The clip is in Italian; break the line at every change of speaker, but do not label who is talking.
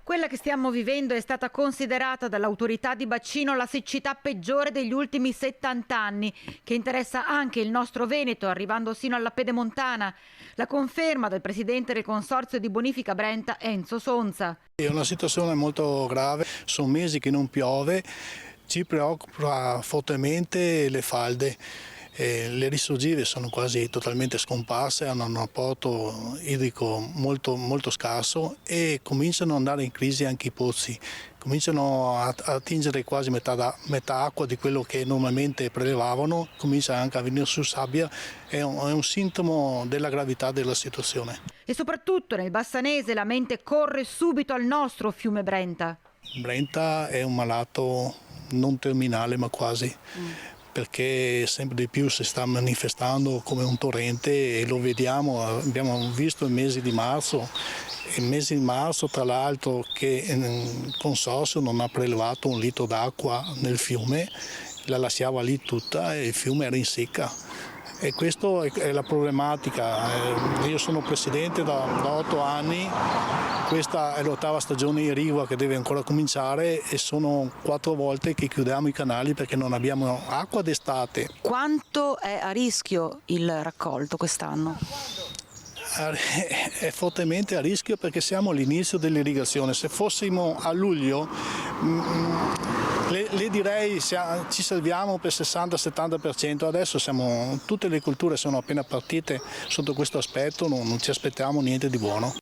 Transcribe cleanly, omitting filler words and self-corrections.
Quella che stiamo vivendo è stata considerata dall'autorità di bacino la siccità peggiore degli ultimi 70 anni, che interessa anche il nostro Veneto, arrivando sino alla Pedemontana. La conferma del presidente del Consorzio di Bonifica Brenta, Enzo Sonza.
È una situazione molto grave, sono mesi che non piove, ci preoccupa fortemente le falde. Le risorgive sono quasi totalmente scomparse, hanno un apporto idrico molto scarso e cominciano ad andare in crisi anche i pozzi, cominciano a attingere quasi metà acqua di quello che normalmente prelevavano, comincia anche a venire su sabbia, è un sintomo della gravità della situazione.
E soprattutto nel Bassanese la mente corre subito al nostro fiume Brenta.
Brenta è un malato non terminale ma quasi. Perché sempre di più si sta manifestando come un torrente e lo vediamo, abbiamo visto il mese di marzo tra l'altro che il Consorzio non ha prelevato un litro d'acqua nel fiume, la lasciava lì tutta e il fiume era in secca. E questa è la problematica. Io sono presidente da 8 anni, questa è l'8ª stagione irrigua che deve ancora cominciare e sono 4 volte che chiudiamo i canali perché non abbiamo acqua d'estate.
Quanto è a rischio il raccolto quest'anno?
È fortemente a rischio perché siamo all'inizio dell'irrigazione. Se fossimo a luglio le direi ci salviamo per 60-70%, adesso tutte le colture sono appena partite sotto questo aspetto, non ci aspettiamo niente di buono.